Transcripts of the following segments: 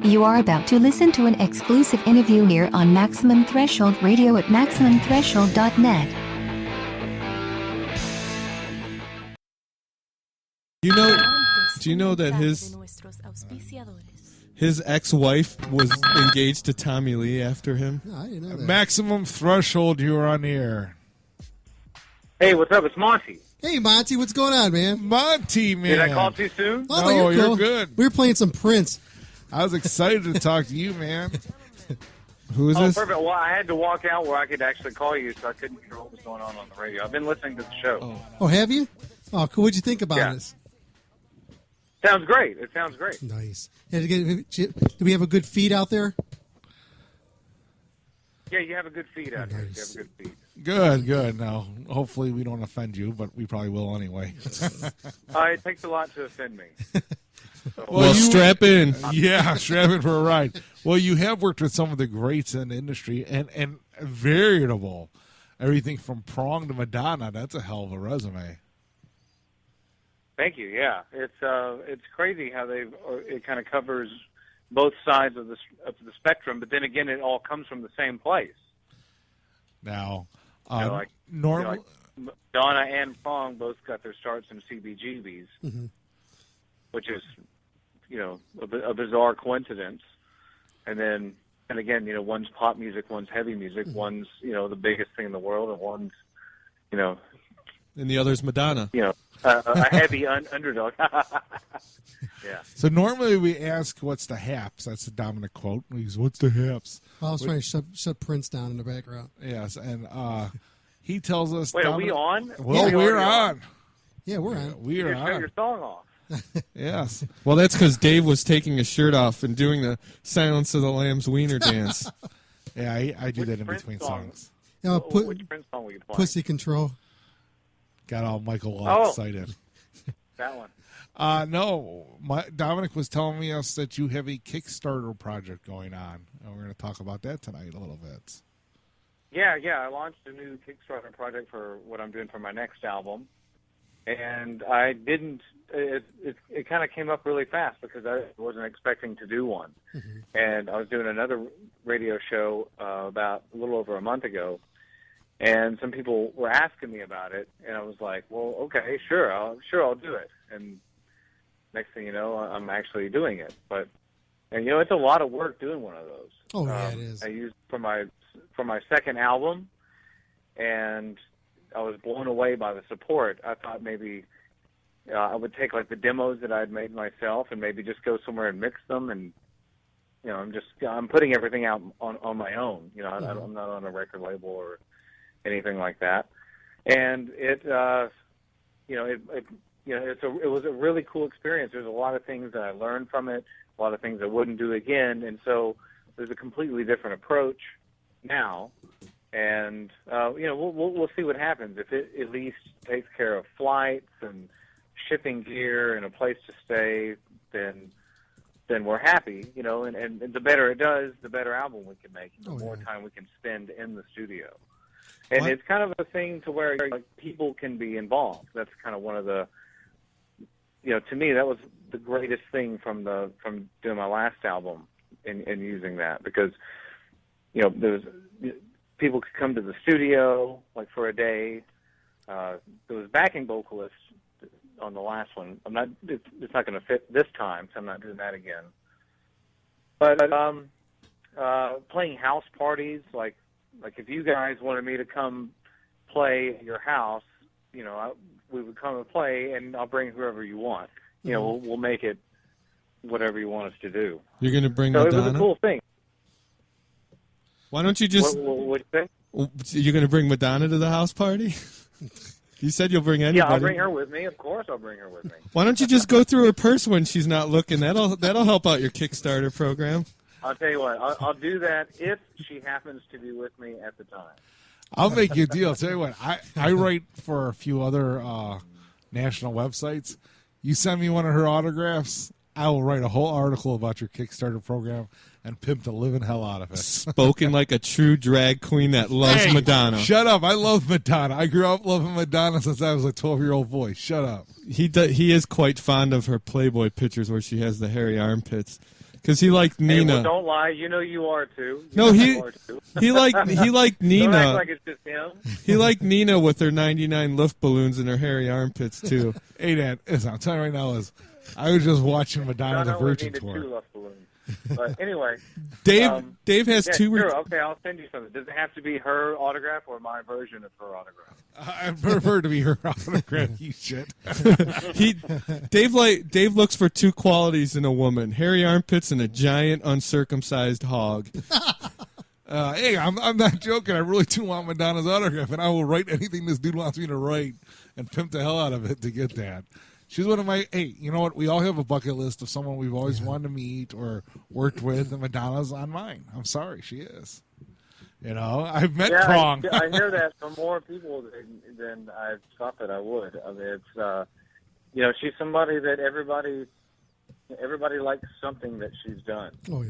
You are about to listen to an exclusive interview here on Maximum Threshold Radio at MaximumThreshold.net. Do you know that his ex-wife was engaged to Tommy Lee after him? No, I didn't know that. Maximum Threshold, you're on air. Hey, what's up? It's Monty. Hey, Monty, what's going on, man? Monty, man. Did I call too soon? Oh, No, you're cool. you're good. We were playing some Prince. I was excited to talk to you, man. Who is Oh, this? perfect. Well, I had to walk out where I could actually call you, so I couldn't hear what was going on the radio. I've been listening to the show. Oh, have you? Oh, cool. What'd you think about Yeah. this? Sounds great. It sounds great. Nice. Do we have a good feed out there? Yeah, you have a good feed out here. You have Nice. a good feed. Good. Now, hopefully we don't offend you, but we probably will anyway. It takes a lot to offend me. Well, strap in. Yeah, strap in for a ride. Well, you have worked with some of the greats in the industry, and veritable. Everything from Prong to Madonna. That's a hell of a resume. Thank you. Yeah, it's crazy how it kind of covers both sides of the spectrum, but then again, it all comes from the same place. Now, Like Madonna and Prong both got their starts in CBGBs, which is, a bizarre coincidence. And again, one's pop music, one's heavy music, one's, the biggest thing in the world, and one's, And the other's Madonna. a heavy underdog. Yeah. so normally we ask, what's the haps? That's the Dominic quote. He's, what's the haps? Well, I was trying to shut Prince down in the background. Yes, and he tells us... Wait, Dominic, are we on? Well, Yeah, we're on. Yeah, we're on. We are Shut on. your song off. Yes. Well, that's because Dave was taking his shirt off and doing the Silence of the Lambs wiener dance. Yeah, I do Which that in Prince between song? songs. Which Prince song were you playing? Pussy Control. Got all Michael Oh. excited. That one. No, Dominic was telling me that you have a Kickstarter project going on, and we're going to talk about that tonight a little bit. Yeah. I launched a new Kickstarter project for what I'm doing for my next album, and I didn't. It kind of came up really fast because I wasn't expecting to do one, and I was doing another radio show about a little over a month ago, and some people were asking me about it, and I was like, "Well, okay, sure, I'll do it." And next thing you know, I'm actually doing it. And it's a lot of work doing one of those. Oh, yeah, it is. I used for my second album, and I was blown away by the support. I thought maybe I would take like the demos that I'd made myself and maybe just go somewhere and mix them, and I'm putting everything out on my own. I'm not on a record label or anything like that. And it was a really cool experience. There's a lot of things that I learned from it, a lot of things I wouldn't do again, and so there's a completely different approach now. And we'll see what happens. If it at least takes care of flights and shipping gear and a place to stay, then we're happy. And the better it does, the better album we can make, and the more time we can spend in the studio. And it's kind of a thing to where people can be involved. That's kind of one of the, to me, that was the greatest thing from doing my last album and using that, because, there's people could come to the studio like for a day. There was backing vocalists on the last one. It's not going to fit this time, so I'm not doing that again. But playing house parties, like if you guys wanted me to come play at your house, we would come and play, and I'll bring whoever you want. We'll make it whatever you want us to do. You're going to bring So Madonna? it was a cool thing. Why don't you just... What'd you say? You're going to bring Madonna to the house party? You said you'll bring anybody. Yeah, I'll bring her with me. Of course I'll bring her with me. Why don't you just go through her purse when she's not looking? That'll help out your Kickstarter program. I'll tell you what, I'll do that if she happens to be with me at the time. I'll make you a deal. I'll tell you what, I write for a few other national websites. You send me one of her autographs, I will write a whole article about your Kickstarter program and pimp the living hell out of it. Spoken like a true drag queen that loves Madonna. Shut up. I love Madonna. I grew up loving Madonna since I was a 12-year-old boy. Shut up. He is quite fond of her Playboy pictures where she has the hairy armpits. because he liked Hey, Nina. well, don't lie. You know you are too. No, You are too. he liked Don't act Nina. like it's just him. He liked Nina with her 99 Luft balloons and her hairy armpits too. Hey, Dad, listen, I'm telling you right now, I was just watching Madonna the Not Virgin needed tour. 2 left balloons. But anyway, Dave has yeah, 2. Sure, okay, I'll send you something. Does it have to be her autograph or my version of her autograph? I prefer to be her autograph, you shit. Dave looks for 2 qualities in a woman: hairy armpits and a giant uncircumcised hog. Hey, I'm not joking. I really do want Madonna's autograph, and I will write anything this dude wants me to write and pimp the hell out of it to get that. She's one of my, hey, you know what? We all have a bucket list of someone we've always wanted to meet or worked with, and Madonna's on mine. I'm sorry, she is. You know, I've met Prong. I hear that from more people than I thought that I would. I mean, it's, she's somebody that everybody likes something that she's done. Oh, yeah.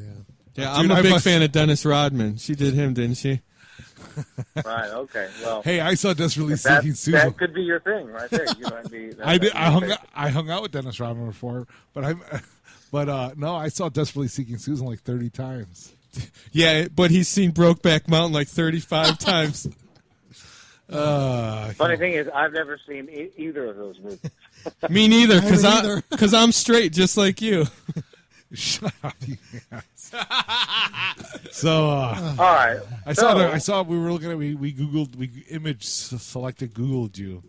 Yeah, I'm a big fan of Dennis Rodman. She did him, didn't she? Right. Okay. Well, hey, I saw Desperately Seeking Susan. That could be your thing, right there. You might be. I hung out with Dennis Rodman before, but no, I saw Desperately Seeking Susan like 30 times. Yeah, but he's seen Brokeback Mountain like 35 times. Funny thing is, I've never seen either of those movies. Me neither, because I'm straight, just like you. Shut up, you guys. So, all right. I saw. We were looking at. We Googled. We image selected. Googled you,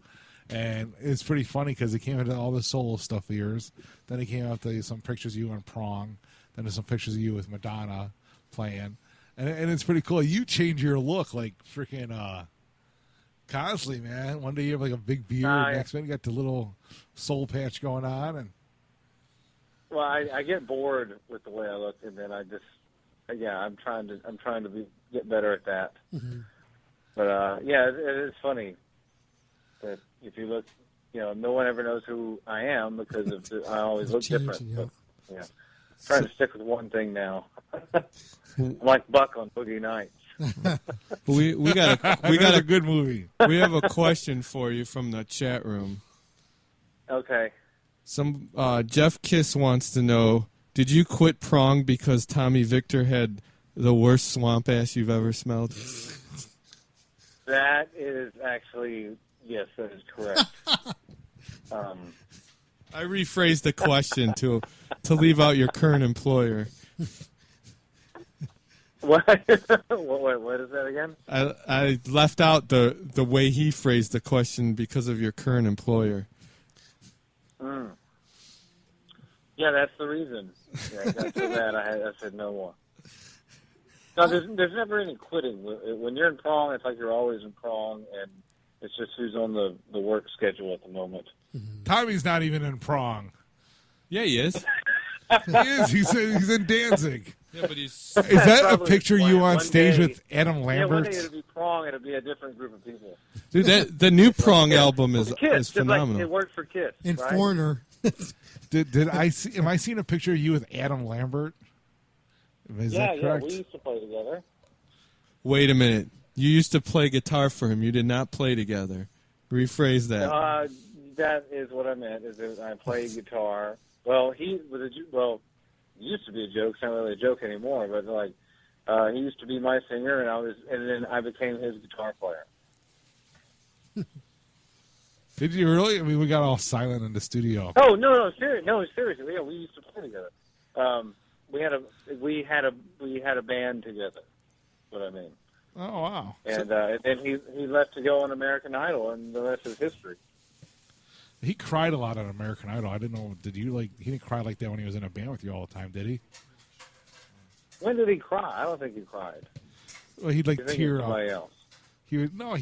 and it's pretty funny because it came into all the solo stuff of yours. Then it came out to some pictures of you on Prong. Then there's some pictures of you with Madonna playing, and it's pretty cool. You change your look like freaking constantly, man. One day you have like a big beard. Next minute you got the little soul patch going on, and. Well, I get bored with the way I look, and then I just, I'm trying to get better at that. Mm-hmm. But it is funny that if you look, no one ever knows who I am because I always look different. But, I'm trying to stick with one thing now. I'm like Buck on Boogie Nights. we got a good movie. We have a question for you from the chat room. Okay. Some Jeff Kiss wants to know: did you quit Prong because Tommy Victor had the worst swamp ass you've ever smelled? That is actually yes, that is correct. I rephrased the question to leave out your current employer. What? What is that again? I left out the way he phrased the question because of your current employer. Mm. Yeah, that's the reason. Yeah, after that, I said no more. No, there's never any quitting. When you're in Prong, it's like you're always in Prong, and it's just who's on the work schedule at the moment. Tommy's not even in Prong. Yeah, he is. He is. He's in Danzig. Yeah, but he's. Is that a picture you on stage with Adam Lambert? Yeah, one day it'll be Prong. It'll be a different group of people. Dude, the new Prong album is phenomenal. Like it worked for Kiss. And right? Foreigner. Did I see? Am I seeing a picture of you with Adam Lambert? Is that correct? Yeah, we used to play together. Wait a minute. You used to play guitar for him. You did not play together. Rephrase that. That is what I meant. Is that I play guitar. Well, he used to be a joke. It's not really a joke anymore. But like, he used to be my singer, and then I became his guitar player. Did you really? I mean, we got all silent in the studio. Oh no, seriously. Yeah, we used to play together. We had a band together. That's what I mean. Oh wow! And then he left to go on American Idol, and the rest is history. He cried a lot on American Idol. I didn't know. Did you like? He didn't cry like that when he was in a band with you all the time, did he? When did he cry? I don't think he cried. Well, he'd like tear up. Somebody else. He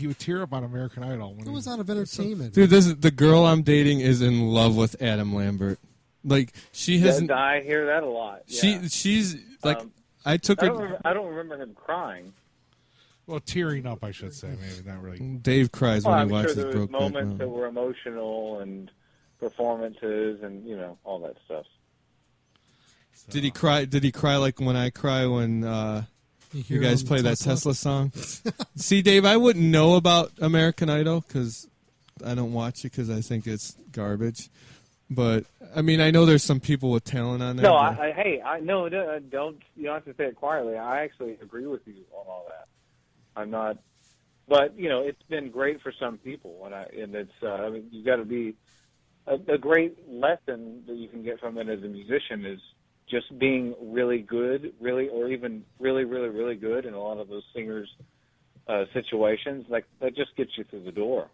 would tear up on American Idol. It was out of entertainment. Dude, the girl I'm dating is in love with Adam Lambert. Like she hasn't. I hear that a lot. Yeah. She's like I took her. I don't remember him crying. Well, tearing up, I should say. Maybe not really. Dave cries when he watches there was Brokeback moments Mountain. that were emotional and performances and all that stuff. So. Did he cry? Did he cry like when I cry when you guys play that Tesla song? See, Dave, I wouldn't know about American Idol because I don't watch it because I think it's garbage. But I mean, I know there's some people with talent on there. No, but- no, don't. You don't have to say it quietly. I actually agree with you on all that. I'm not, but you know, it's been great for some people, and it's. I mean, you got to be a great lesson that you can get from it as a musician is just being really good, or even really, really, really good in a lot of those singers' situations. Like that just gets you through the door.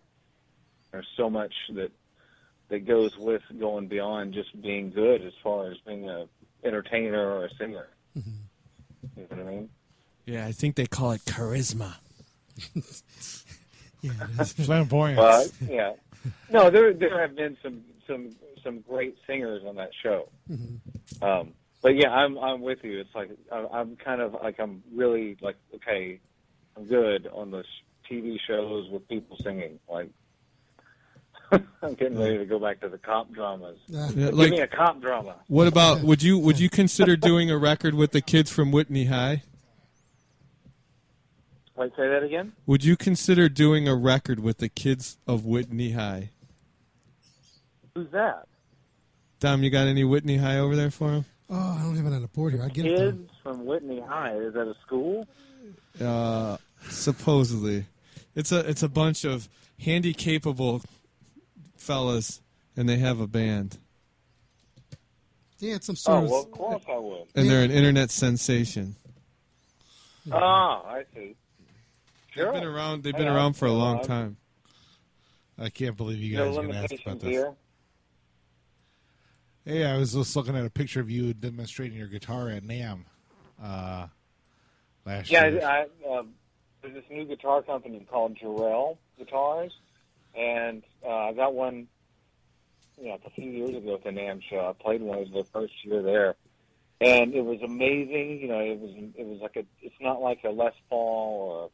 There's so much that goes with going beyond just being good as far as being an entertainer or a singer. Mm-hmm. You know what I mean? Yeah, I think they call it charisma. Yeah, it is. Flamboyance. But yeah, no, there have been some great singers on that show. Mm-hmm. But yeah, I'm with you. It's like I'm kind of like I'm really like okay, I'm good on the TV shows with people singing. Like I'm getting ready to go back to the cop dramas. Yeah, Give like, me a cop drama. what about would you consider doing a record with the kids from Whitney High? Wait, say that again? Would you consider doing a record with the kids of Whitney High? Who's that? Dom, you got any Whitney High over there for him? Oh, I don't have it on the board here. I get it. though. Kids from Whitney High. Is that a school? Supposedly, it's a bunch of handy-capable fellas, and they have a band, Yeah, it's some sort Oh, of. well, of course I would. and they're an internet sensation. Ah, I see. Sure. They've been around. They've I been know. around for a long I'm- time. I can't believe you No guys are going to ask about limitations this. here. Hey, I was just looking at a picture of you demonstrating your guitar at NAMM last Yeah, year. there's this new guitar company called Jarrell Guitars, and I got one, a few years ago at the NAMM show. I played one. It was the first year there, and it was amazing. It was like it's not like a Les Paul or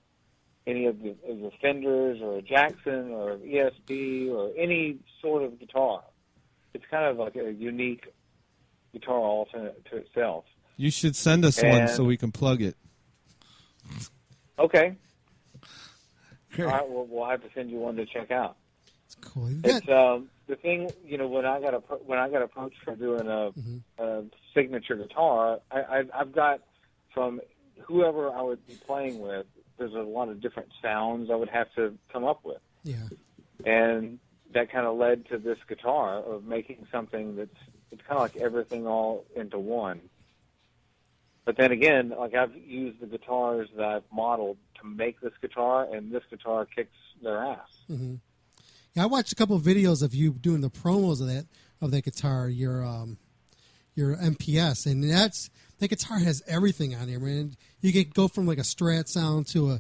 any of the Fenders or a Jackson or ESP or any sort of guitar. It's kind of like a unique guitar alternate to itself. You should send us one And- so we can plug it. Okay. Okay. All right, well, we'll have to send you one to check out. It's cool. You got- It's the thing, when I got approached for doing a signature guitar, I've got from whoever I would be playing with. There's a lot of different sounds I would have to come up with, yeah. and that kind of led to this guitar of making something it's kind of like everything all into one. But then again, like I've used the guitars that I've modeled to make this guitar, and this guitar kicks their ass. Mm-hmm. Yeah, I watched a couple of videos of you doing the promos of that guitar, your MPS, and that guitar has everything on here, man. You can go from like a Strat sound to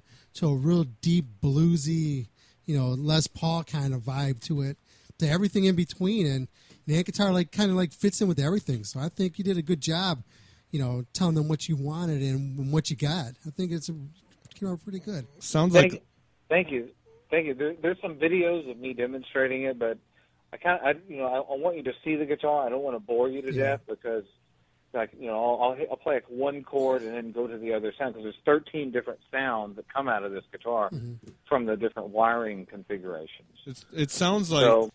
a real deep bluesy, Les Paul kind of vibe to it, to everything in between, and that guitar kind of fits in with everything. So I think you did a good job, telling them what you wanted and what you got. I think it came out pretty good. Sounds Thank you. There's some videos of me demonstrating it, but I want you to see the guitar. I don't want to bore you to death because, I'll play one chord and then go to the other sound because there's 13 different sounds that come out of this guitar from the different wiring configurations. It sounds like So,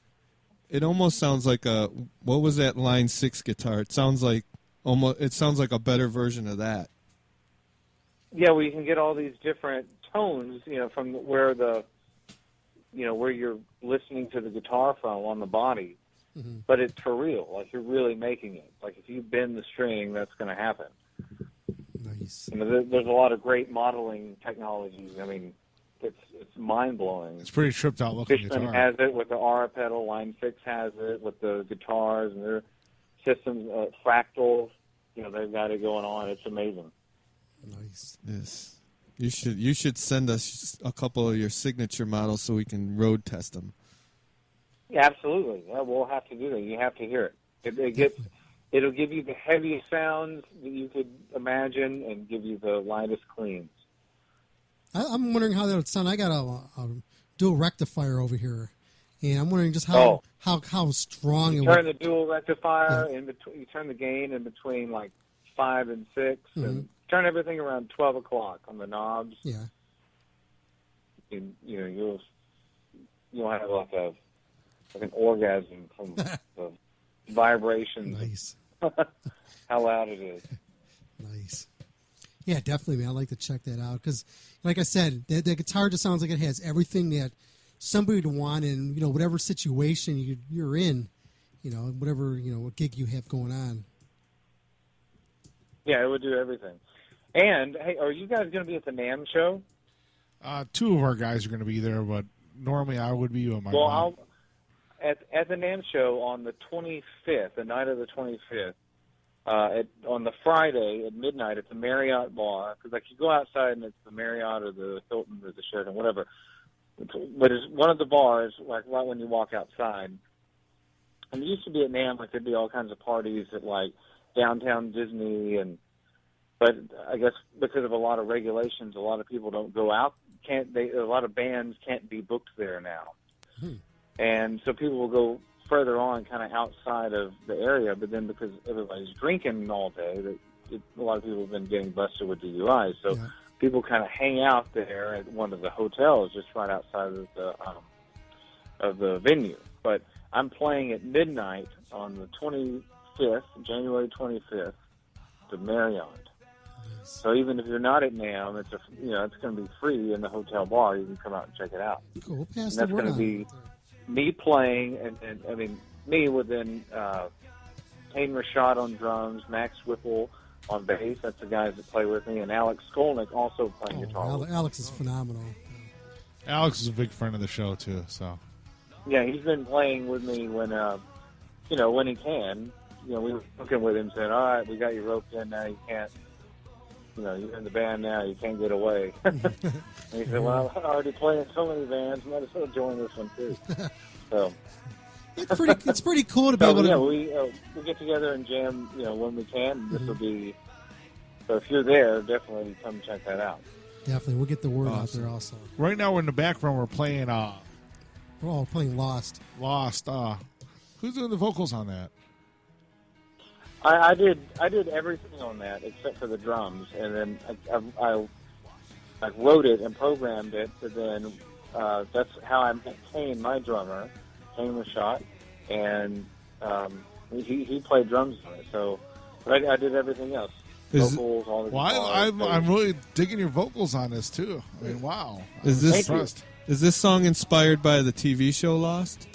it almost sounds like what was that Line 6 guitar? It sounds like a better version of that. yeah, well, you can get all these different tones, from where where you're listening to the guitar from on the body. Mm-hmm. But it's for real. Like, you're really making it. Like, if you bend the string, that's going to happen. Nice. There's a lot of great modeling technologies. I mean, it's mind-blowing. It's pretty tripped out looking Fishman guitar. has it with the R pedal. Line 6 has it with the guitars and their systems, fractals. They've got it going on. It's amazing. Nice. Yes. You should send us a couple of your signature models so we can road test them. Yeah, absolutely. Yeah, we'll have to do that. You have to hear it. It'll give you the heaviest sounds that you could imagine and give you the lightest cleans. I'm wondering how that would sound. I got a dual rectifier over here, and I'm wondering just how strong it Turn would. the dual rectifier in between. You turn the gain in between like 5 and 6, and turn everything around 12 o'clock on the knobs. Yeah. And, you'll have like an orgasm from the vibrations, Nice. how loud it is. Nice. Yeah, definitely, man. I'd like to check that out because, like I said, the guitar just sounds like it has everything that somebody would want in, whatever situation you're in, whatever, gig you have going on. Yeah, it would do everything. And, hey, are you guys going to be at the NAMM show? Two of our guys are going to be there, but normally I would be with my Well, mom. at the NAMM show on the 25th, the night of the 25th, on the Friday at midnight at the Marriott bar, because like you go outside and it's the Marriott or the Hilton or the Sheraton, whatever. But it's one of the bars, like right when you walk outside. And it used to be at NAMM, like there'd be all kinds of parties at like downtown Disney, but I guess because of a lot of regulations, a lot of people don't go out. A lot of bands can't be booked there now. And so people will go further on, kind of outside of the area, but then because everybody's drinking all day, a lot of people have been getting busted with DUIs. So people kind of hang out there at one of the hotels just right outside of the venue. But I'm playing at midnight on the 25th, January 25th, the Marriott. So even if you're not at NAMM, it's going to be free in the hotel bar. You can come out and check it out. Cool. Pass And the that's word going to on. be me playing, and I mean, me within Payne Rashad on drums, Max Whipple on bass. That's the guys that play with me, and Alex Skolnick also playing guitar. Alex is phenomenal. Alex is a big friend of the show too. So Yeah, he's been playing with me when when he can. We were working with him, saying, "All right, we got you roped in now. You can't. You're in the band now. You can't get away." And he said, "Well, I'm already playing so many bands. Might as well join this one too." So It's pretty cool to be able to. Yeah, we get together and jam. When we can. This will be. So if you're there, definitely come check that out. Definitely, we'll get the word out there also. right now we're in the background. We're playing We're all playing Lost. Lost. Who's doing the vocals on that? I did everything on that except for the drums, and then I wrote it and programmed it. But then that's how I met Kane, my drummer, Kane Rashad, and he played drums on it. So, but I did everything else, vocals, all the. Well, I'm really digging your vocals on this too. I mean, wow. Is this song inspired by the TV show Lost?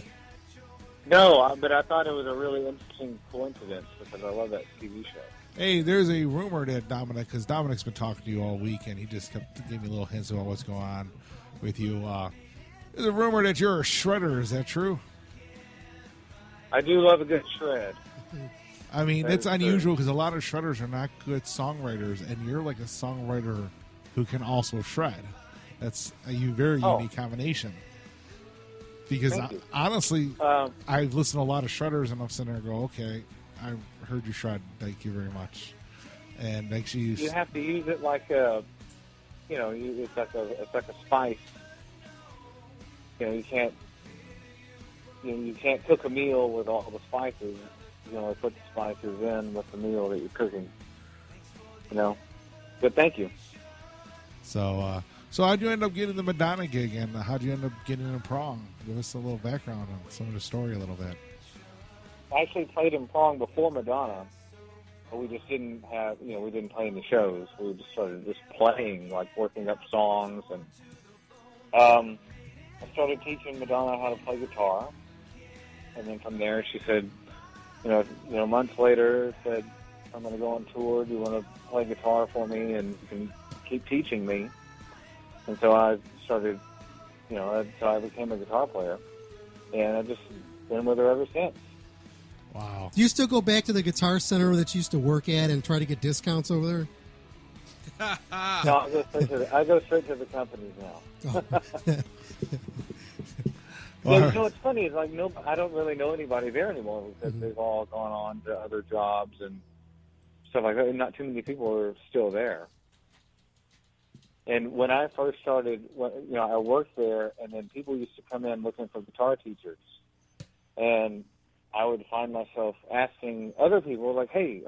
No, but I thought it was a really interesting coincidence because I love that TV show. Hey, there's a rumor that because Dominic's been talking to you all week, and he just kept giving me little hints about what's going on with you. There's a rumor that you're a shredder. Is that true? I do love a good shred. I mean, That that's is unusual because a lot of shredders are not good songwriters, and you're like a songwriter who can also shred. That's a very unique combination. Because honestly, I've listened to a lot of shredders, and I'm sitting there and go, okay, I heard you shred. Thank you very much. And actually, you have to use it like a, it's like a spice. You can't, you can't cook a meal with all the spices. You only put the spices in with the meal that you're cooking. But thank you. So how'd you end up getting the Madonna gig, and how'd you end up getting in Prong? Give us a little background on some of the story a little bit. I actually played in Prong before Madonna, but we just didn't have, we didn't play in the shows. We just started just playing, like working up songs, and I started teaching Madonna how to play guitar, and then from there she said, months later said, "I'm going to go on tour. Do you want to play guitar for me, and you can keep teaching me?" And so I started, so I became a guitar player, and I've just been with her ever since. Wow. Do you still go back to the Guitar Center that you used to work at and try to get discounts over there? No, I go straight to the companies now. What's funny is I don't really know anybody there anymore because they've all gone on to other jobs and stuff like that. And not too many people are still there. And when I first started, I worked there, and then people used to come in looking for guitar teachers, and I would find myself asking other people, like, "Hey, this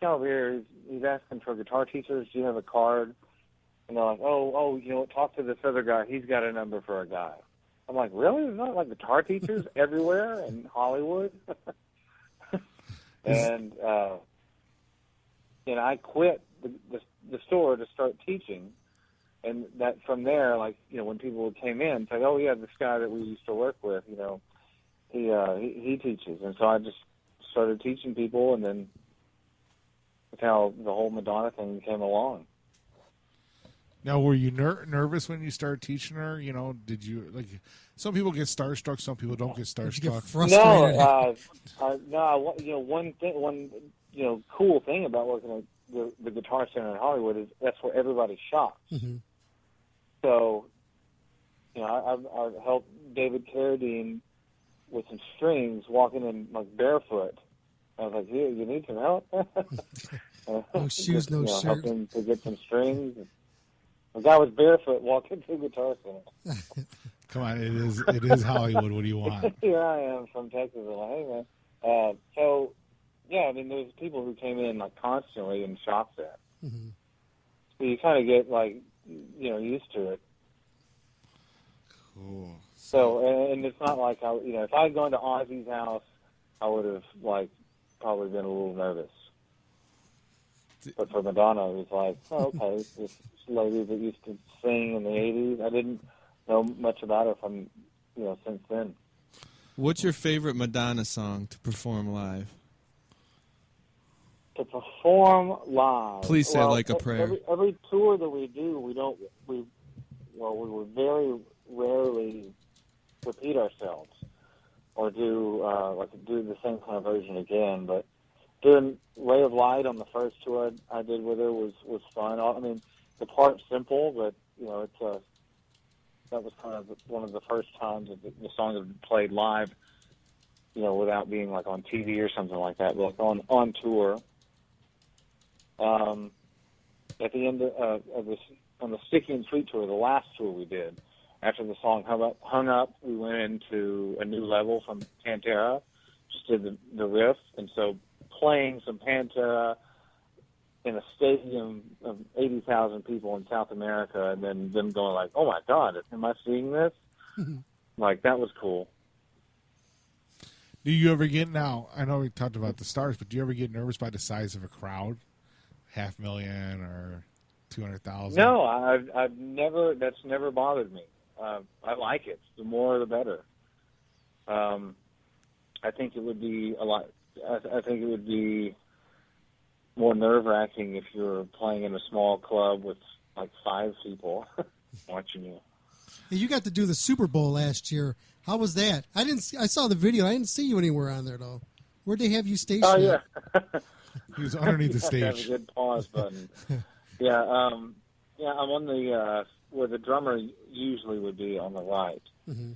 guy over here, he's asking for guitar teachers. Do you have a card?" And they're like, "Oh, talk to this other guy. He's got a number for a guy." I'm like, "Really? There's not like guitar teachers everywhere in Hollywood?" And I quit the store to start teaching. And that from there, like, when people came in, it's like, oh yeah, this guy that we used to work with, he teaches. And so I just started teaching people, and then that's how the whole Madonna thing came along. Now, were you nervous when you started teaching her? Did you, like, some people get starstruck, some people don't get starstruck. Did you get frustrated? No, one cool thing about working at the Guitar Center in Hollywood is that's where everybody shops. Mm-hmm. So, I helped David Carradine with some strings, walking in like barefoot. I was like, "Yeah, you need some help." No shoes, no shirt. Help him to get some strings. The guy was barefoot walking through Guitar Center. Come on, it is Hollywood. What do you want? Here I am from Texas. I'm like, hey man. So, yeah, I mean, there's people who came in like constantly and shop that. Mm-hmm. So you kind of get like, used to it. Cool. So, and it's not like if I had gone to Ozzy's house, I would have probably been a little nervous. But for Madonna, it was like, oh, okay, this lady that used to sing in the '80s. I didn't know much about her from since then. What's your favorite Madonna song to perform live? To perform live, Please say like a prayer. Every tour that we do, we would very rarely repeat ourselves or do the same kind of version again. But doing Ray of Light on the first tour I did with her was fun. I mean, the part's simple, but that was kind of one of the first times that the song had been played live, without being like on TV or something like that, but like on tour. At the end of this, on the Sticky and Sweet tour, the last tour we did, after the song hung up, we went into a new level from Pantera, just did the riff, and so playing some Pantera in a stadium of 80,000 people in South America, and then them going like, oh my God, am I seeing this? Like, that was cool. Do you ever get, now, I know we talked about the stars, but do you ever get nervous by the size of a crowd? 500,000 or 200,000? No, I've never, that's never bothered me. I like it. The more, the better. I think it would be I think it would be more nerve-wracking if you're playing in a small club with like 5 people watching you. Hey, you got to do the Super Bowl last year. How was that? I saw the video. I didn't see you anywhere on there though. Where'd they have you stationed? Oh yeah. He was underneath the You have stage. to have a good pause button. Yeah, I'm on the where the drummer usually would be on the right. Mm-hmm.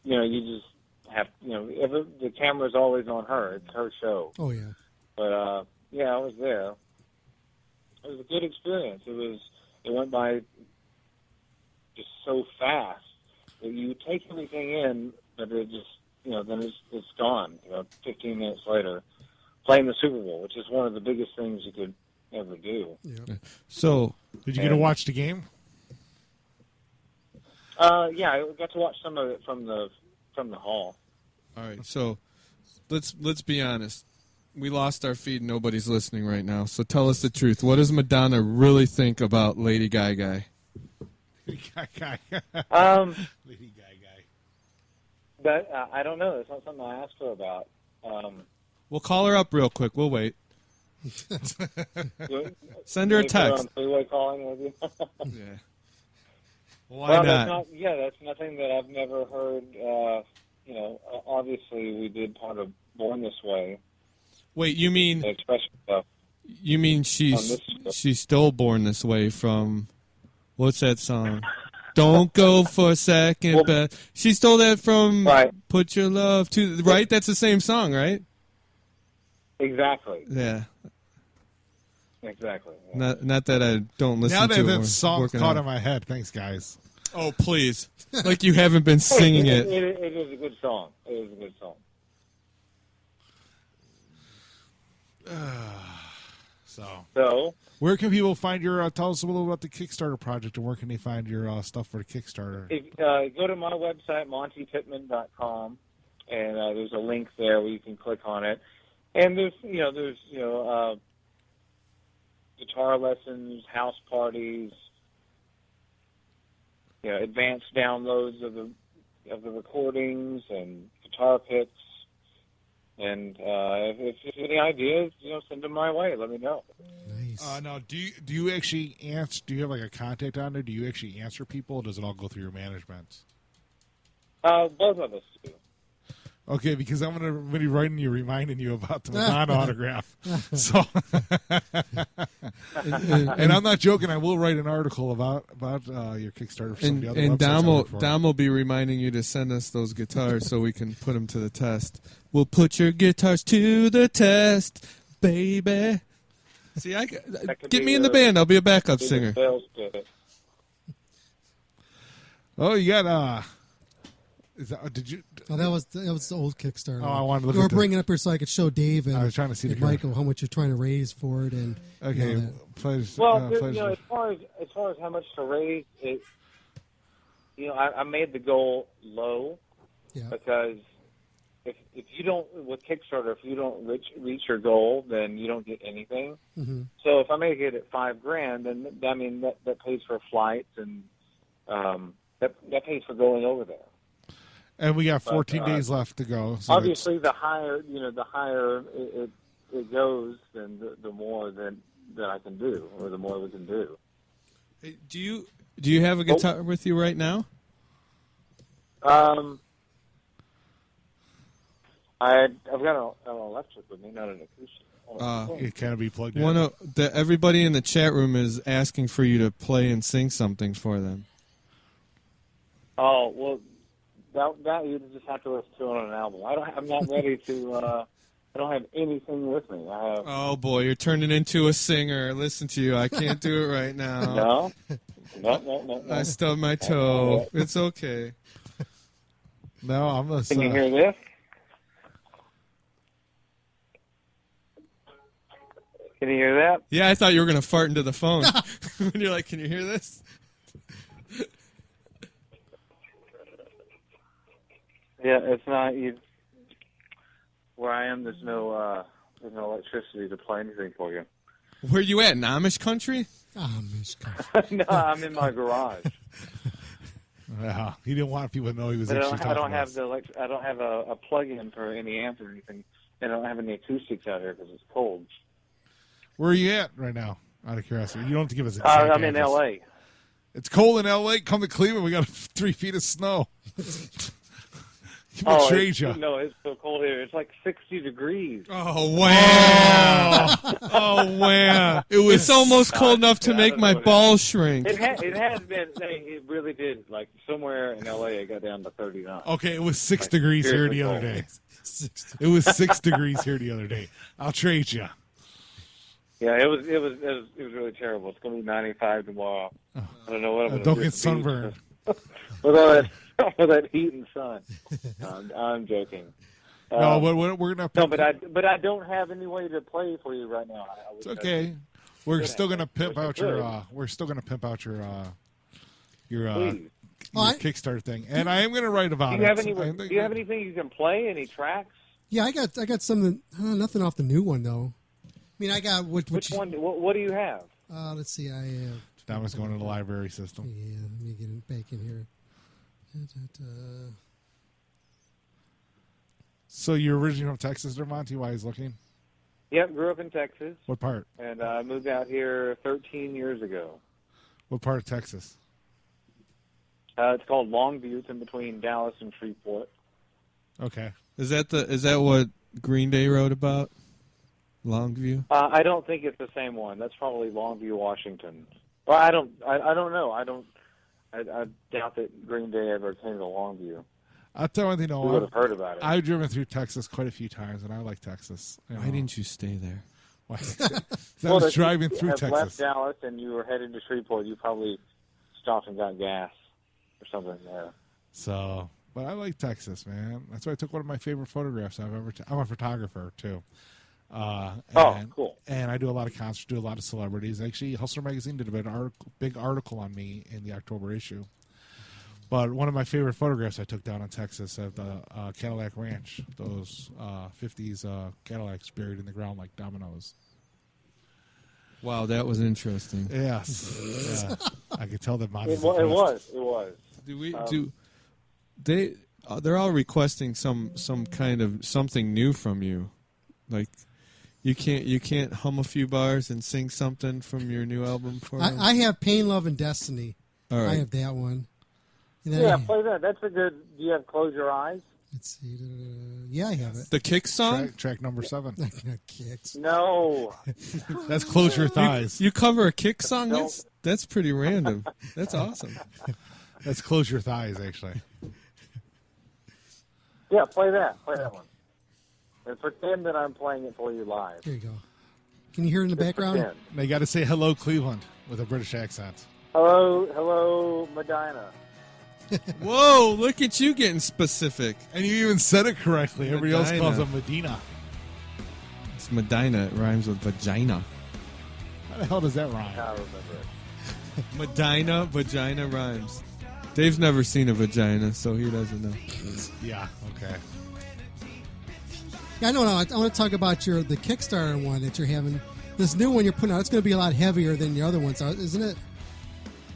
You just have the camera's always on her. It's her show. Oh yeah. But I was there. It was a good experience. It went by just so fast that you take everything in, but it just then it's gone. 15 minutes later, playing the Super Bowl, which is one of the biggest things you could ever do. Yeah. So, did you get to watch the game? Yeah, I got to watch some of it from the hall. all right. So, let's be honest. We lost our feed. Nobody's listening right now. So tell us the truth. What does Madonna really think about Lady Gaga? Lady Gaga. Lady Gaga. But I don't know. It's not something I asked her about. We'll call her up real quick. We'll wait. Send her a text. On three-way calling with you. Yeah. Why well, not? That's nothing that I've never heard. Obviously, we did part of Born This Way. Wait, you mean The expression stuff. You mean she's still born this way from, what's that song? Don't go for second best. She stole that from Put Your Love to, right? That's the same song, right? Exactly. Yeah. Exactly. Yeah. Not that I don't listen now to it. Now that song's caught in my head. Thanks, guys. Oh, please. Like you haven't been singing it. It is a good song. It is a good song. So, where can people find your? Tell us a little about the Kickstarter project, and where can they find your stuff for the Kickstarter? Go to my website, montepittman.com. and there's a link there where you can click on it. And there's guitar lessons, house parties, advanced downloads of the recordings and guitar picks. And if you have any ideas, send them my way. Let me know. Nice. Now, do you actually answer? Do you have like a contact on there? Do you actually answer people, or does it all go through your management? Both of us do. Okay, because I'm going to be writing you, reminding you about the Madonna autograph. So, and I'm not joking. I will write an article about your Kickstarter. For some of the other and websites Dom will be reminding you to send us those guitars so we can put them to the test. We'll put your guitars to the test, baby. See, get me in the band. I'll be a backup singer. Oh, you got did you? Oh, that was the old Kickstarter. Oh, I wanted to look. You were at bringing it up here so I could show Dave and, I was trying to see and Michael how much you're trying to raise for it. And okay, as far as how much to raise, I made the goal low because if you don't with Kickstarter, if you don't reach your goal, then you don't get anything. Mm-hmm. So if I make it at $5,000, then that pays for flights and that pays for going over there. And we got 14 days left to go. So obviously, the higher it goes, then the more that I can do, or the more we can do. Hey, do you have a guitar with you right now? I've got an electric with me, not an acoustic. It can be plugged in. Everybody in the chat room is asking for you to play and sing something for them. Oh well. That you just have to listen to on an album. I'm not ready to. I don't have anything with me. Oh boy, you're turning into a singer. Listen to you. I can't do it right now. No. I stubbed my toe. It's okay. No, I'm a. Can you hear this? Can you hear that? Yeah, I thought you were gonna fart into the phone. When you're like, "Can you hear this?" Yeah, it's not. Where I am, there's no electricity to play anything for you. Where you at? In Amish country? Amish country. No, I'm in my garage. Yeah, he didn't want people to know he was actually talking. I don't have I don't have a plug-in for any amp or anything. And I don't have any acoustics out here because it's cold. Where are you at right now? Out of curiosity, you don't have to give us. I'm in L.A. It's cold in L.A. Come to Cleveland. We got 3 feet of snow. No, it's so cold here. It's like 60 degrees. Oh, wow. Oh, wow. It's almost cold enough to make my balls shrink. It has been. It really did. Like, somewhere in L.A., it got down to 39. Okay, it was 6 degrees here the other day. It was 6 degrees here the other day. I'll trade you. Yeah, it was really terrible. It's going to be 95 tomorrow. I don't know what I'm going to do. Don't get sunburned. With that heat and sun. I'm joking. No, we're gonna. No, but I don't have any way to play for you right now. It's okay. We're still gonna pimp out your. We're still gonna pimp out your Kickstarter thing, and I am gonna write about it. Do you have anything you can play? Any tracks? Yeah, I got something. Nothing off the new one though. I mean, I got which one? What do you have? Let's see. I have. Donna's going to the library system. Yeah, let me get it back in here. So you're originally from Texas, or Monty? Why he's looking? Yep, grew up in Texas. What part? And I moved out here 13 years ago. What part of Texas? It's called Longview. It's in between Dallas and Shreveport. Okay. Is that what Green Day wrote about? Longview? I don't think it's the same one. That's probably Longview, Washington. Well, I don't know. I doubt that Green Day ever came to Longview. I'll tell you, we would have heard about it. I've driven through Texas quite a few times, and I like Texas. Why didn't you stay there? Why? I was driving through Texas. If you left Dallas and you were headed to Shreveport, you probably stopped and got gas or something there. So, but I like Texas, man. That's why I took one of my favorite photographs I've ever. I'm a photographer too. Cool. And I do a lot of concerts, do a lot of celebrities. Actually, Hustler Magazine did a big article on me in the October issue. But one of my favorite photographs I took down in Texas at the Cadillac Ranch, those 50s Cadillacs buried in the ground like dominoes. Wow, that was interesting. Yes. Yeah. I could tell that mine It was. They're all requesting some kind of something new from you. Like you can't hum a few bars and sing something from your new album for them? I have Pain, Love, and Destiny. All right. I have that one. Yeah, play that. That's a good. Do you have Close Your Eyes? Let's see. Yeah, I have it. The Kick song? Track number 7. Kicks. No. That's Close Your Thighs. You cover a Kick song? That's pretty random. That's awesome. That's Close Your Thighs, actually. Yeah, play that. Play that one. And pretend that I'm playing it for you live. There you go. Can you hear it in the background? Pretend. They got to say hello, Cleveland, with a British accent. Hello, Madonna. Whoa, look at you getting specific. And you even said it correctly. Everybody else Medina. calls it Medina. It's Medina. It rhymes with vagina. How the hell does that rhyme? I remember it. Medina, vagina rhymes. Dave's never seen a vagina, so he doesn't know. Yeah, okay. Yeah, I know. I want to talk about the Kickstarter one that you're having. This new one you're putting out, it's going to be a lot heavier than the other ones, isn't it?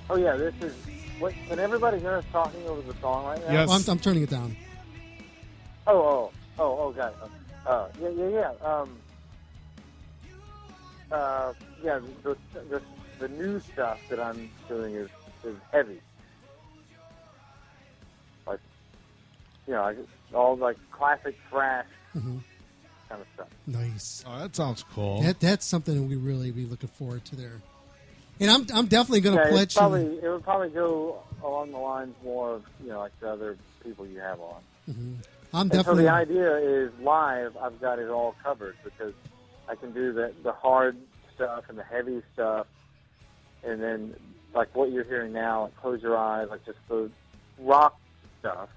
Oh, yeah, this is... What, can everybody hear us talking over the song right now? Yes. Well, I'm turning it down. Oh, got it. Yeah. Yeah, the new stuff that I'm doing is heavy. Like, all like classic thrash kind of stuff. Nice. Oh, that sounds cool. That's something we really be looking forward to there. And I'm definitely going to pledge it would probably go along the lines more of like the other people you have on. Mm-hmm. So the idea is live. I've got it all covered because I can do the hard stuff and the heavy stuff, and then like what you're hearing now, like Close Your Eyes, like just the rock stuff.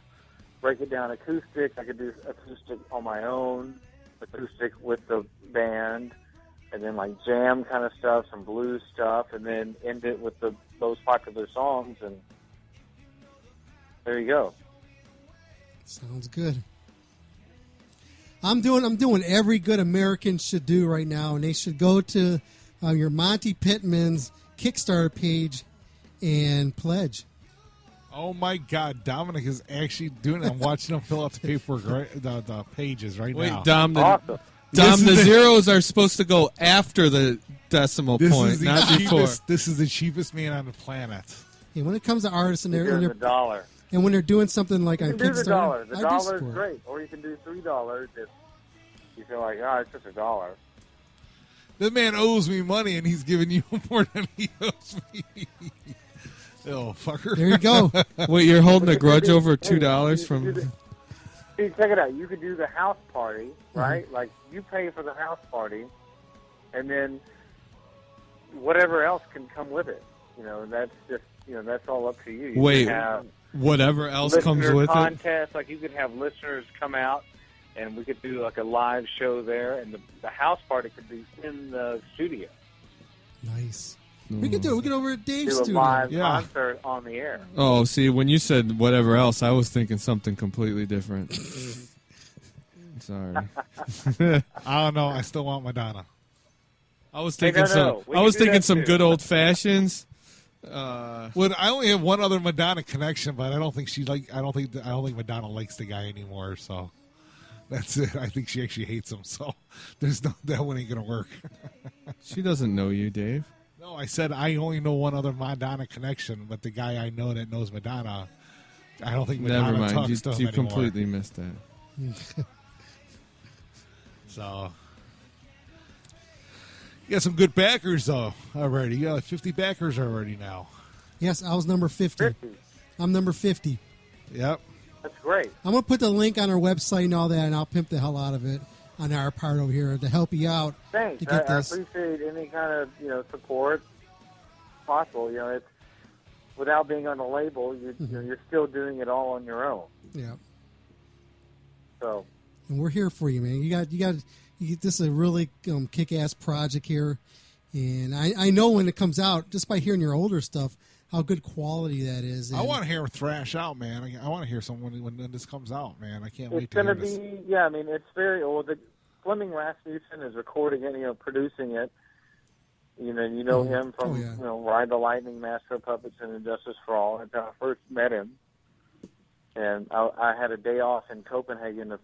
Break it down acoustic. I could do acoustic on my own, acoustic with the band. And then like jam kind of stuff, some blues stuff, and then end it with the most popular songs, and there you go. Sounds good. I'm doing every good American should do right now, and they should go to your Monte Pittman's Kickstarter page and pledge. Oh my God, Dominic is actually doing it. I'm watching him fill out the paperwork, the pages right now. Wait, Dom, Awesome. the zeros are supposed to go after the decimal point, not before. This is the cheapest man on the planet. Yeah, when it comes to artists and You're the dollar. and when they're doing something like on You can do the dollar. Kickstarter, The I do dollar's support. great. Or you can do $3 if you feel like, it's just $1. The man owes me money, and he's giving you more than he owes me. Oh, fucker. There you go. Wait, you're holding a grudge over $2 from... See, check it out. You could do the house party, right? Like, you pay for the house party, and then whatever else can come with it. And that's just, that's all up to you. You Wait, can have whatever else comes with contest, like you could have listeners come out, and we could do like a live show there, and the house party could be in the studio. Nice. We could do it. We could over at Dave's Do a studio. live concert on the air. Oh, see, when you said whatever else, I was thinking something completely different. Sorry. I don't know. I still want Madonna. I was thinking some good old fashions. Well, I only have one other Madonna connection, but I don't think I don't think Madonna likes the guy anymore. So that's it. I think she actually hates him. So that one ain't gonna work. She doesn't know you, Dave. No, I said I only know one other Madonna connection, but the guy I know that knows Madonna, I don't think Madonna Never mind. talks to him You anymore. completely missed that. So, you got some good backers, though, already. You got like 50 backers already now. Yes, I was number 50. 50. I'm number 50. Yep. That's great. I'm going to put the link on our website and all that, and I'll pimp the hell out of it on our part over here to help you out. Thanks. To get I this. appreciate any kind of support possible. It's without being on a label, you're still doing it all on your own. Yeah. So. And we're here for you, man. You got this is a really kick-ass project here, and I know when it comes out, just by hearing your older stuff, how good quality that is. I want to hear him thrash out, man. I want to hear someone when this comes out, man. I can't wait to hear this. It's going to be, I mean, it's very old. Fleming Rasmussen is recording it, producing it. You know him from, Ride the Lightning, Master of Puppets, and Injustice for All. That's how I first met him. And I had a day off in Copenhagen,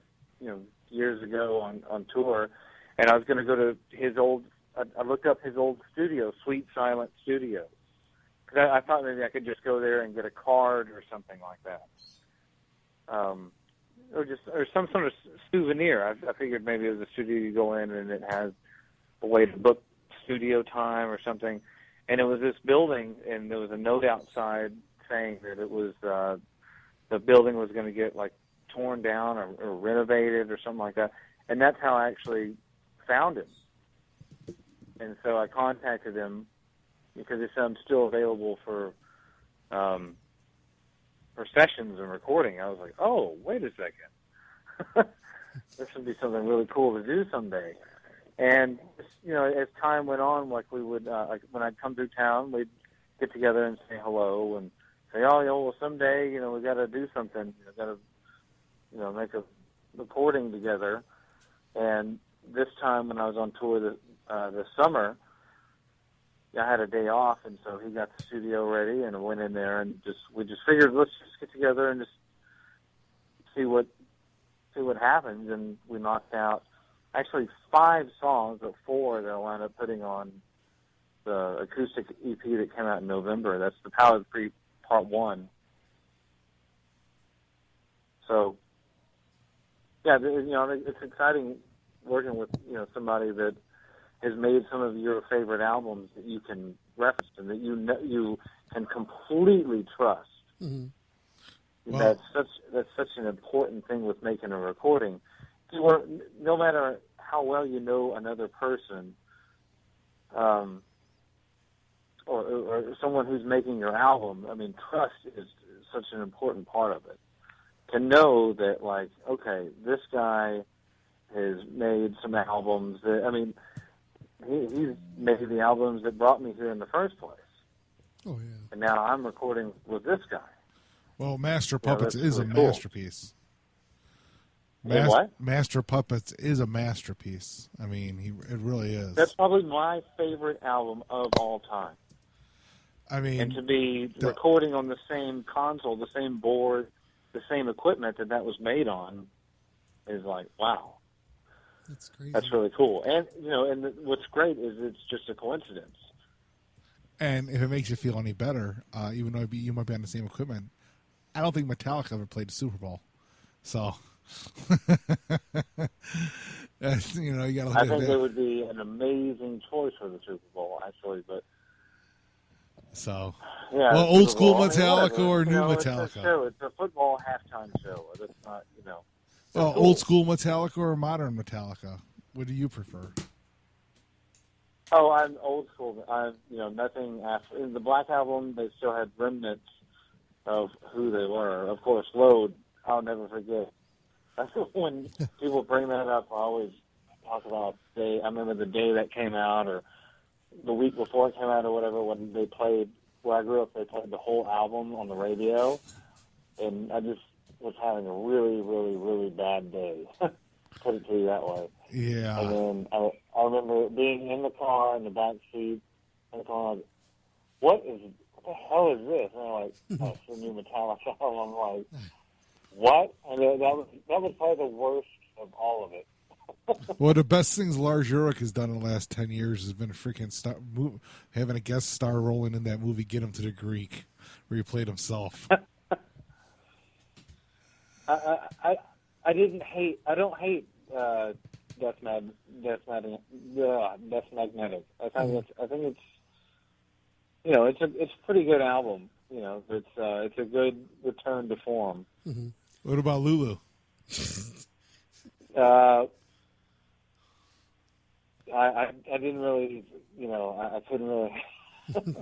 years ago on tour, and I was going to go to his old. I looked up his old studio, Sweet Silent Studio, because I thought maybe I could just go there and get a card or something like that, or some sort of souvenir. I figured maybe it was a studio you go in and it has a way to book studio time or something. And it was this building, and there was a note outside saying that it was the building was going to get torn down or renovated or something like that. And that's how I actually found him. And so I contacted him because he said I'm still available for sessions and recording. I was like, oh, wait a second. This would be something really cool to do someday. And, as time went on, we would, when I'd come through town, we'd get together and say hello and say, well, someday, we got to do something. We got to, make a recording together. And this time when I was on tour this summer, I had a day off, and so he got the studio ready, and I went in there and we just figured, let's just get together and just see what happens. And we knocked out actually 5 songs, but 4 that I wound up putting on the acoustic EP that came out in November. That's the Power of the Free Part 1. So, yeah, it's exciting working with somebody that has made some of your favorite albums that you can reference and that you can completely trust. Mm-hmm. Well, that's such an important thing with making a recording. No matter how well you know another person, or someone who's making your album, I mean, trust is such an important part of it. To know that, okay, this guy has made some albums that, he's made the albums that brought me here in the first place. Oh, yeah. And now I'm recording with this guy. Well, Master Puppets is really a cool. masterpiece. What? Master Puppets is a masterpiece. It really is. That's probably my favorite album of all time. And to be recording on the same console, the same board, the same equipment that was made on is wow. That's crazy. That's really cool. And, what's great is it's just a coincidence. And if it makes you feel any better, even though you might be on the same equipment, I don't think Metallica ever played the Super Bowl. So, you got to look I at think that. it would be an amazing choice for the Super Bowl, actually, but... So, yeah, well, old school Metallica or new Metallica? It's a show. It's a football halftime show. That's not, Well, cool. Old school Metallica or modern Metallica? What do you prefer? Oh, I'm old school. Nothing after. In the Black Album, they still had remnants of who they were. Of course, Load, I'll never forget. When people bring that up, I always talk about I remember the day that came out, or the week before it came out, or whatever, when they played, where I grew up, they played the whole album on the radio, and I just was having a really, really, really bad day. Put it to you that way. Yeah. And then I remember being in the car, in the back seat, and going, what the hell is this? And I'm like, oh, it's the new Metallica album. I'm like, what? And that was probably the worst of all of it. Well, the best things Lars Ulrich has done in the last 10 years has been having a guest star rolling in that movie Get Him to the Greek, where he played himself. I don't hate Death Magnetic. I think it's it's a pretty good album. It's a good return to form. Mm-hmm. What about Lulu? I didn't really, I couldn't really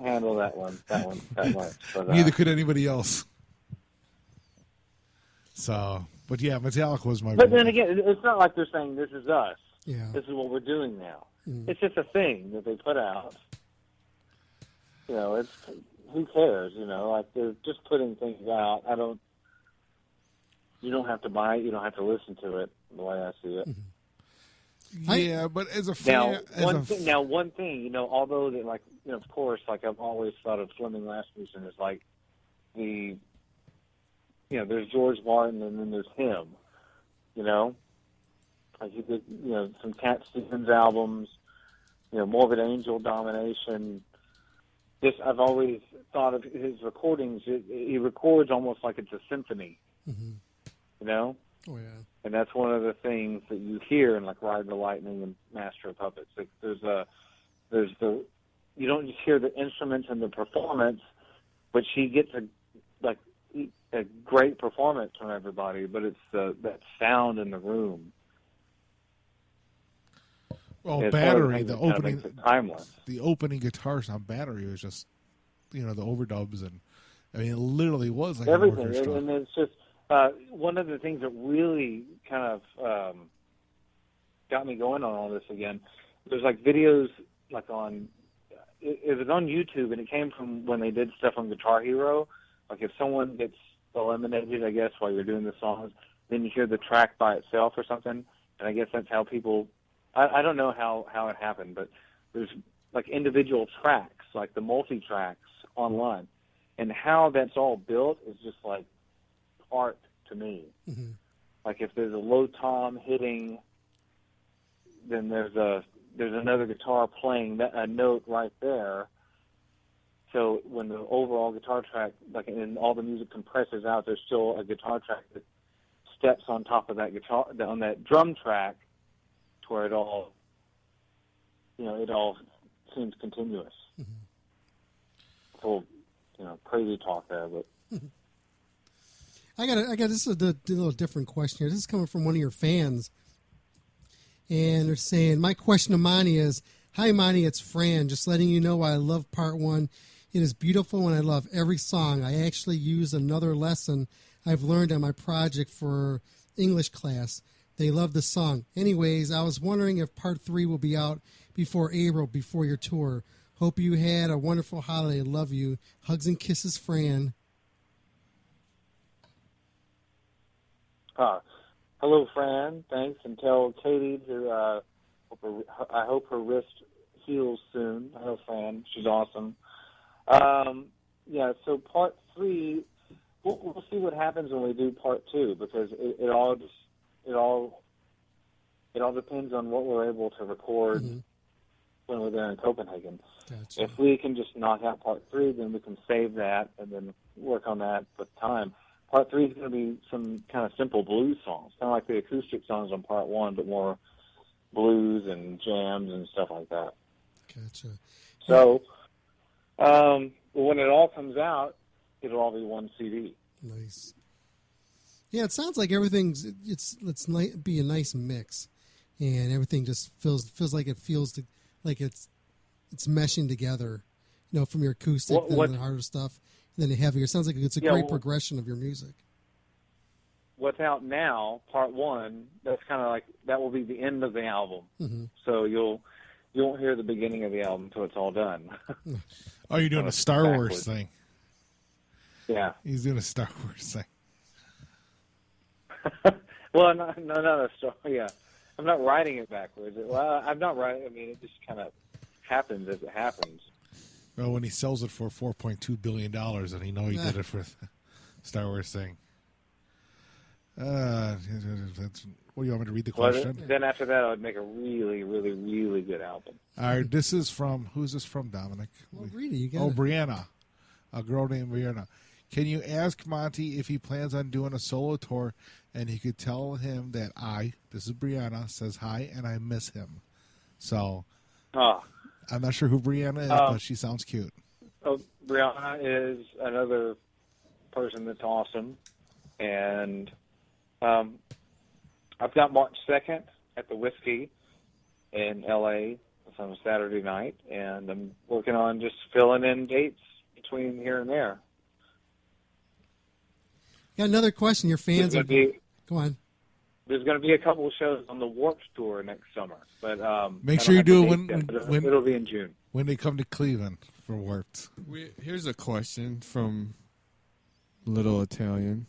handle that one that much. But, neither could anybody else. So, but yeah, Metallica was my. But then again, it's not like they're saying this is us. Yeah. This is what we're doing now. Mm. It's just a thing that they put out. It's who cares? You know, like they're just putting things out. You don't have to buy it. You don't have to listen to it. The way I see it. Yeah, but as a fan, one thing, you know, although that, like, you know, of course, like I've always thought of Fleming Rasmussen as like the, you know, there's George Martin and then there's him. You know, like he did, you know, some Cat Stevens albums, you know, Morbid Angel, Domination. I've always thought of his recordings. He records almost like it's a symphony. Mm-hmm. You know? Oh, yeah. And that's one of the things that you hear in, like, Ride the Lightning and Master of Puppets. Like, you don't just hear the instruments and the performance, but she gets a great performance from everybody, but it's that sound in the room. Well, Battery, the opening, timeless. The opening guitars on Battery was just, you know, the overdubs, and I mean, it literally was like everything. And it's just one of the things that really kind of got me going on all this again. There's like videos like on it was on YouTube, and it came from when they did stuff on Guitar Hero. Like if someone gets eliminated, I guess, while you're doing the songs, then you hear the track by itself or something. And I guess that's how people. I don't know how it happened, but there's like individual tracks, like the multi-tracks online. And how that's all built is just like art to me. Mm-hmm. Like if there's a low tom hitting, then there's another guitar playing a note right there. So when the overall guitar track, like, and all the music compresses out, there's still a guitar track that steps on top of that guitar, on that drum track, to where it all seems continuous. Mm-hmm. Full, you know, crazy talk there, but. I got this is a little different question here. This is coming from one of your fans, and they're saying, my question to Monty is, hi Monty, it's Fran, just letting you know I love part one. It is beautiful and I love every song. I actually use another lesson I've learned on my project for English class. They love the song. Anyways, I was wondering if part 3 will be out before April, before your tour. Hope you had a wonderful holiday. Love you. Hugs and kisses, Fran. Hello, Fran. Thanks, and tell Katie to. I hope her wrist heals soon. Hello, Fran. She's awesome. Yeah. So part 3, we'll see what happens when we do part 2, because it all depends on what we're able to record when we're there in Copenhagen. Gotcha. If we can just knock out part 3, then we can save that and then work on that with time. Part 3 is going to be some kind of simple blues songs, kind of like the acoustic songs on part 1, but more blues and jams and stuff like that. Gotcha. So, when it all comes out, it'll all be one CD. Nice. Yeah, it sounds like everything's let's be a nice mix, and everything just feels like it's meshing together. You know, from your acoustic and the harder stuff, and then the heavier. It sounds like it's a great progression of your music. What's out now, part 1, that's kind of like that will be the end of the album. Mm-hmm. So you won't hear the beginning of the album until it's all done. Oh, you're doing a Star Wars thing. Yeah. He's doing a Star Wars thing. Well, not a Star. Yeah, I'm not writing it backwards. Well, I'm not writing. I mean, it just kind of happens as it happens. Well, when he sells it for $4.2 billion, and he know he did it for the Star Wars thing. What do you want me to read the question? Then after that, I would make a really, really, really good album. All right, this is from, who's this from, Dominic? Well, read it. You got it. Brianna. A girl named Brianna. Can you ask Monty if he plans on doing a solo tour, and he could tell him that this is Brianna, says hi, and I miss him. So, I'm not sure who Brianna is, but she sounds cute. Oh, Brianna is another person that's awesome, and I've got March 2nd at the Whiskey in L.A. It's on a Saturday night, and I'm working on just filling in dates between here and there. Got another question. Your fans are... Go on. there's going to be a couple of shows on the Warped Tour next summer, but make sure you do it when it'll be in June when they come to Cleveland for Warped. Here's a question from Little Italian.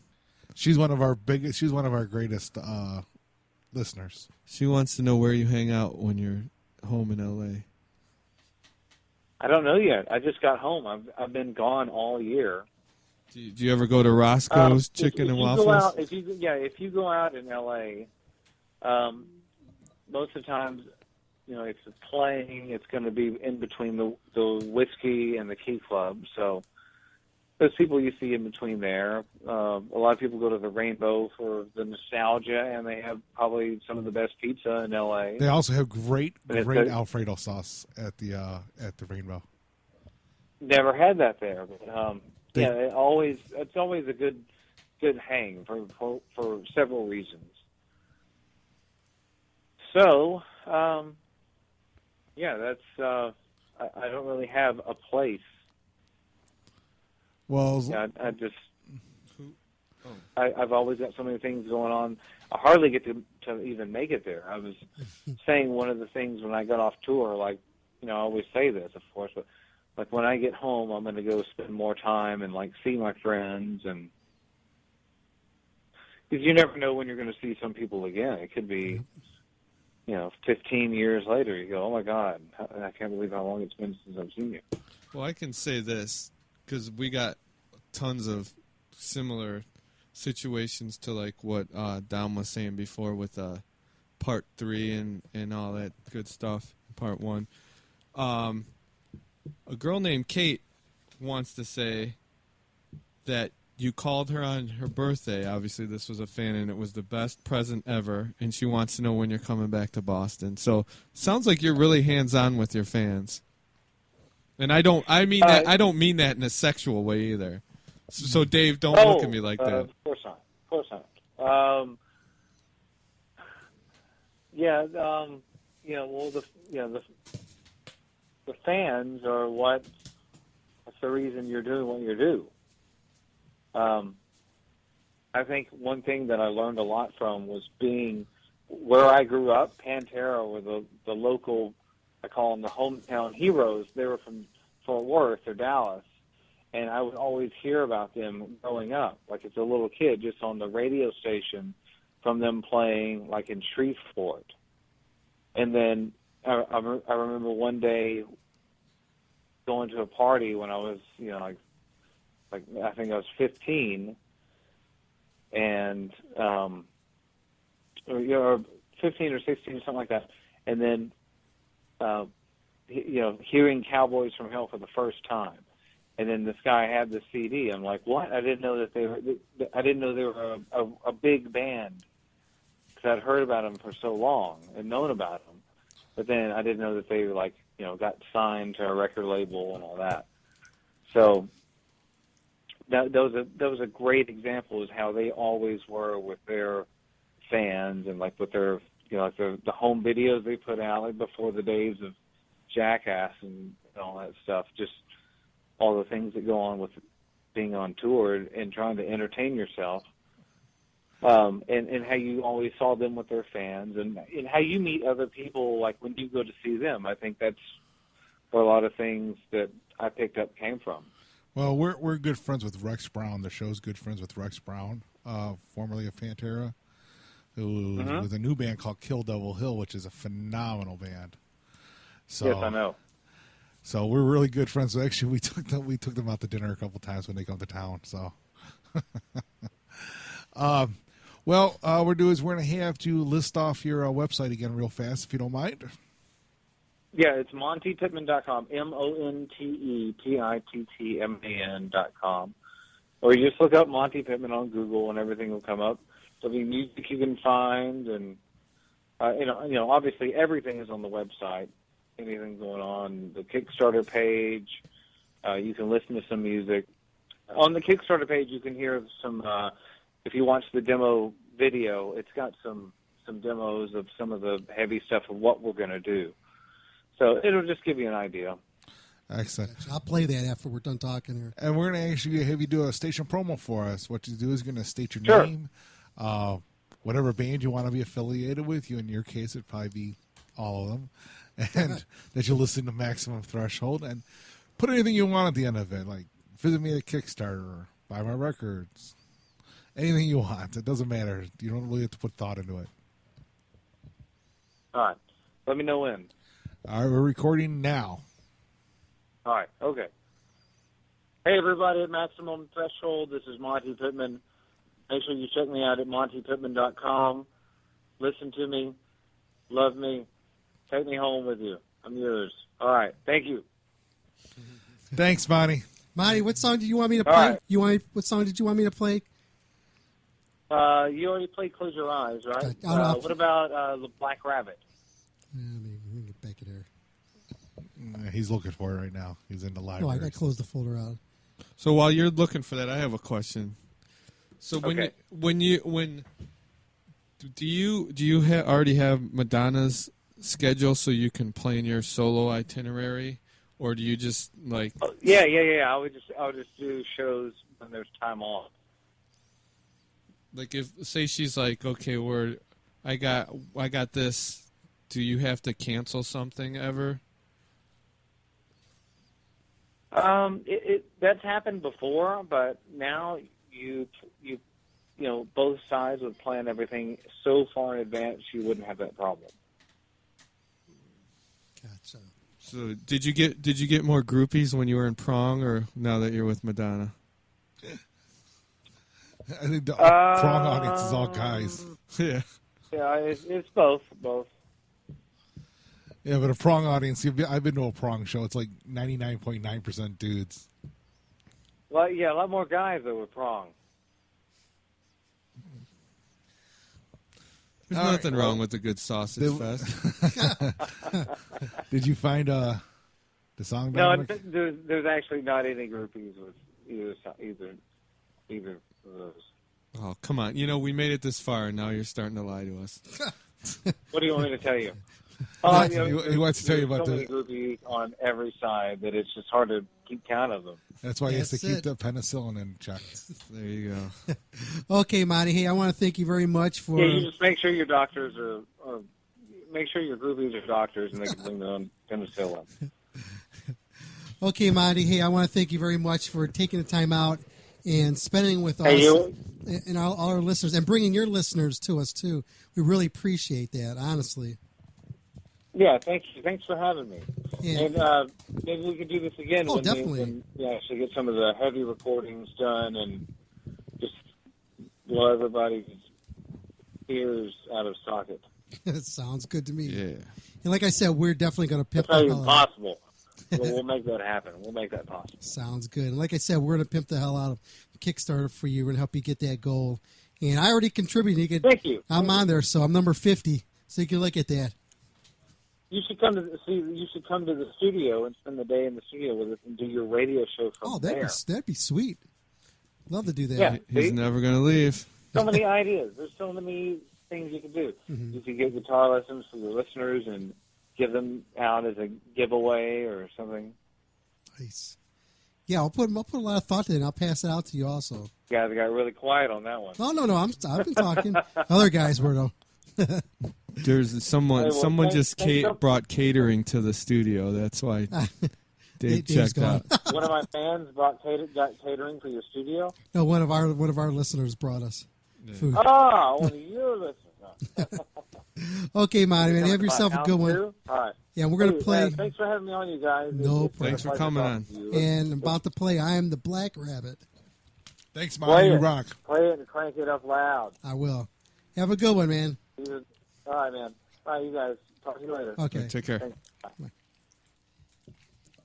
She's one of our biggest. She's one of our greatest listeners. She wants to know where you hang out when you're home in L.A. I don't know yet. I just got home. I've been gone all year. Do you ever go to Roscoe's Chicken and Waffles? If you go out in L.A., most of the times, if it's playing, it's going to be in between the Whiskey and the Key Club. So those people you see in between there. A lot of people go to the Rainbow for the nostalgia, and they have probably some of the best pizza in L.A. They also have great Alfredo sauce at the Rainbow. Never had that there, but it's always a good hang for several reasons. So, that's I don't really have a place. Well, I've always got so many things going on. I hardly get to even make it there. I was saying one of the things when I got off tour, I always say this, of course, but like when I get home, I'm going to go spend more time and see my friends, and because you never know when you're going to see some people again. It could be, 15 years later, you go, oh my God, I can't believe how long it's been since I've seen you. Well, I can say this because we got tons of similar situations to what Dom was saying before with part 3 and all that good stuff, part 1. A girl named Kate wants to say that you called her on her birthday. Obviously, this was a fan, and it was the best present ever. And she wants to know when you're coming back to Boston. So, sounds like you're really hands-on with your fans. And I don't mean that in a sexual way either. So Dave, don't look at me like that. Of course not. The fans are that's the reason you're doing what you do. I think one thing that I learned a lot from was being where I grew up. Pantera were the local, I call them the hometown heroes. They were from Fort Worth or Dallas, and I would always hear about them growing up, like as a little kid, just on the radio station from them playing in Shreveport. And then I remember one day going to a party when I was, I think I was 15, and or 15 or 16, something like that, and then hearing Cowboys from Hell for the first time, and then this guy had the CD. I'm like, what? I didn't know they were a big band, because I'd heard about them for so long and known about them, but then I didn't know that they were got signed to a record label and all that. So that was a great example is how they always were with their fans, and with their the home videos they put out before the days of Jackass and all that stuff. Just all the things that go on with being on tour and trying to entertain yourself. And how you always saw them with their fans, and how you meet other people when you go to see them. I think that's where a lot of things that I picked up came from. Well, we're good friends with Rex Brown. The show's good friends with Rex Brown, formerly of Pantera, who with a new band called Kill Devil Hill, which is a phenomenal band. So, yes, I know. So we're really good friends. So actually, we took them out to dinner a couple times when they come to town. So. What we're doing is we're going to have you list off your website again real fast, if you don't mind. Yeah, it's MontePittman.com, MontePittman.com. Or you just look up Monte Pittman on Google and everything will come up. There'll be music you can find, and obviously everything is on the website. Anything going on, the Kickstarter page, you can listen to some music. On the Kickstarter page, you can hear some. If you watch the demo video, it's got some demos of some of the heavy stuff of what we're going to do. So it'll just give you an idea. Excellent. I'll play that after we're done talking here. And we're going to actually have you do a station promo for us. What you do is you're going to state your name, whatever band you want to be affiliated with. In your case, it'd probably be all of them. And that you listen to Maximum Threshold and put anything you want at the end of it, like visit me at Kickstarter or buy my records. Anything you want. It doesn't matter. You don't really have to put thought into it. All right. Let me know when. All right, we're recording now. All right. Okay. Hey, everybody at Maximum Threshold. This is Monte Pittman. Make sure you check me out at montepittman.com. Listen to me. Love me. Take me home with you. I'm yours. All right. Thank you. Thanks, Monty. Monty, what song did you want me to play? Right. What song did you want me to play? You already played Close Your Eyes, right? Okay. What about The Black Rabbit? Let me get back in there. He's looking for it right now. He's in the Oh, library. I got to close the folder out. So while you're looking for that, I have a question. So Okay. when do you already have Madonna's schedule so you can plan your solo itinerary, or do you just like? Oh, yeah. I would just do shows when there's time off. Like if say she's like, okay, I got this. Do you have to cancel something ever? That's happened before, but now you know, both sides would plan everything so far in advance you wouldn't have that problem. Gotcha. So did you get more groupies when you were in Prong, or now that you're with Madonna? I think the Prong audience is all guys. Yeah. Yeah, it's both. Yeah, but a Prong audience, I've been to a Prong show. It's like 99.9% dudes. Well, yeah, a lot more guys though with Prong. There's nothing wrong with a good sausage fest. Did you find the song? No, Dominic? there's actually not any groupies with either of those. Oh, come on. You know, we made it this far, and now you're starting to lie to us. What do you want me to tell you? He wants to tell you about so many groupies on every side that it's just hard to keep count of them. That's why he has to That's keep it. the penicillin in check. There you go. Okay, Monty. Hey, I want to thank you very much for. Yeah, you just make sure your doctors are make sure your groupies are doctors and they can bring their own penicillin. Okay, Monty. Hey, I want to thank you very much for taking the time out and spending with us and all our listeners, and bringing your listeners to us too. We really appreciate that, honestly. Yeah, thank you. Thanks for having me. Yeah. And maybe we could do this again when definitely. we actually get some of the heavy recordings done and just blow everybody's ears out of socket. It sounds good to me. Yeah. And like I said, we're definitely going to pimp That's the not hell even out. possible. We'll make that happen. We'll make that possible. Sounds good. And like I said, we're going to pimp the hell out of Kickstarter for you. We're going to help you get that goal. And I already contributed. Thank you. I'm on there, so I'm number 50. So you can look at that. You should come to the studio and spend the day in the studio with us and do your radio show from there. That'd be sweet. Love to do that. Yeah. He's never going to leave. So many ideas. There's so many things you can do. Mm-hmm. You can get guitar lessons for your listeners and give them out as a giveaway or something. Nice. Yeah, I'll put a lot of thought to it, and I'll pass it out to you also. You guys got really quiet on that one. No, I've been talking. Other guys were, though. There's someone brought catering to the studio. That's why Dave Dave's checked out. One of my fans got catering for your studio? No, one of our listeners brought us food. Oh, one of your listeners. Okay, Monty, man, have yourself a good one. All right. Yeah, we're going to play. Thanks for having me on, you guys. No It's a Thanks for pleasure coming talking on. to you. And I'm about to play I Am the Black Rabbit. Thanks, Play Monty. You it. rock. Play it and crank it up loud. I will. Have a good one, man. All right, man. All right, you guys. Talk to you later. Okay. Take care. Thanks. Bye.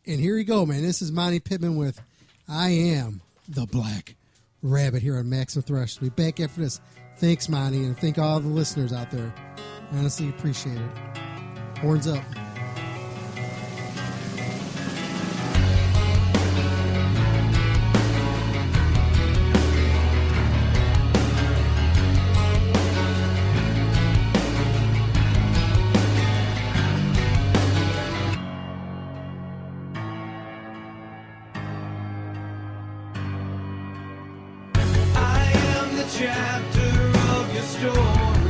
And here you go, man. This is Monte Pittman with I Am the Black Rabbit here on Maximum Thresh. We'll be back after this. Thanks, Monty, and thank all the listeners out there. Honestly appreciate it. Horns up. I am the chapter of your story.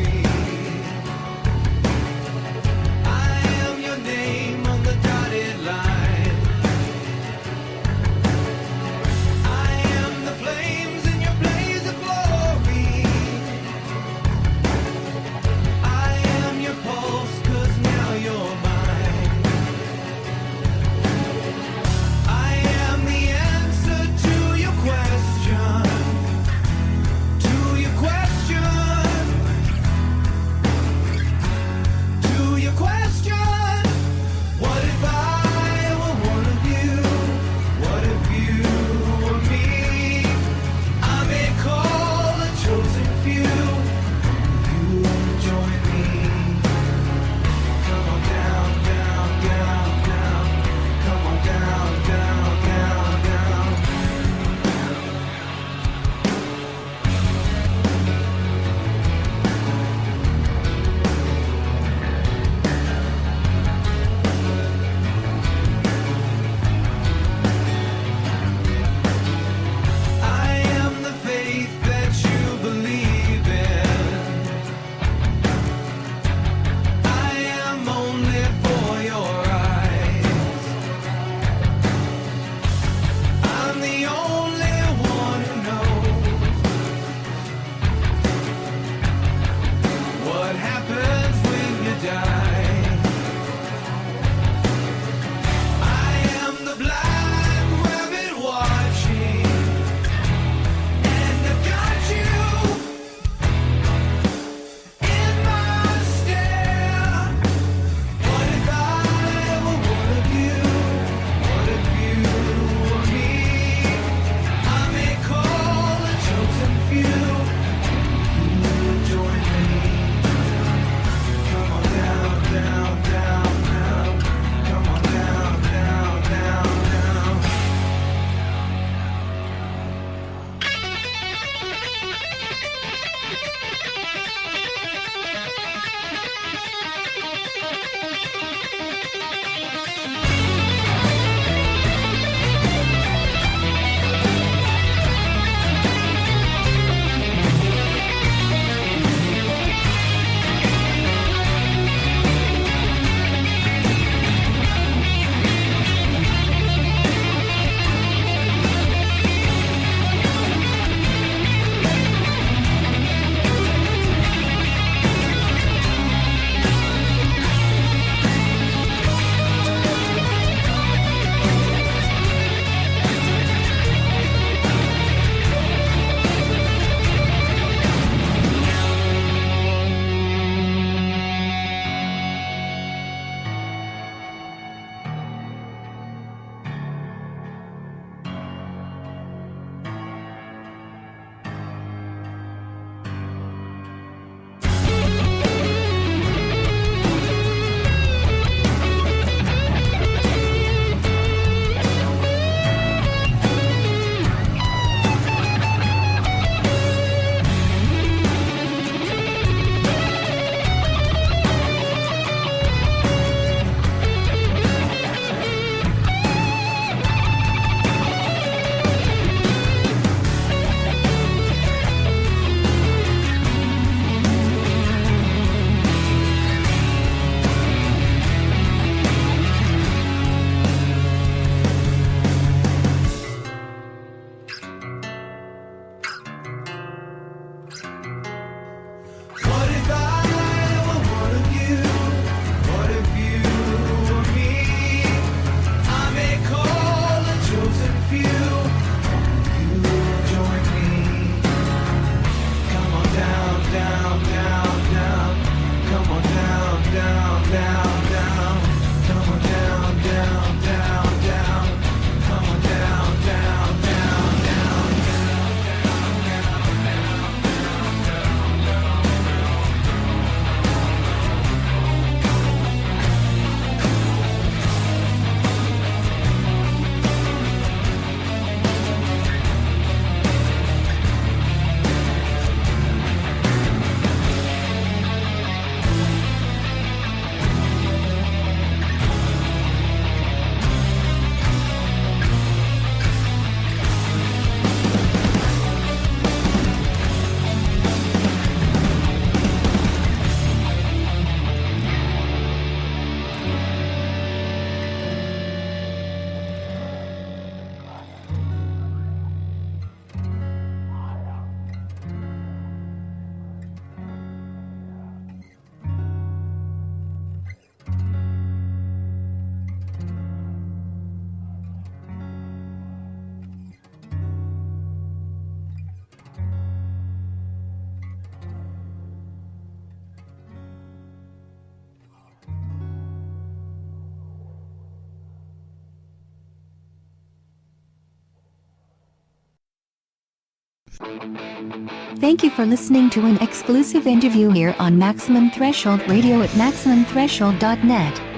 Thank you for listening to an exclusive interview here on Maximum Threshold Radio at MaximumThreshold.net.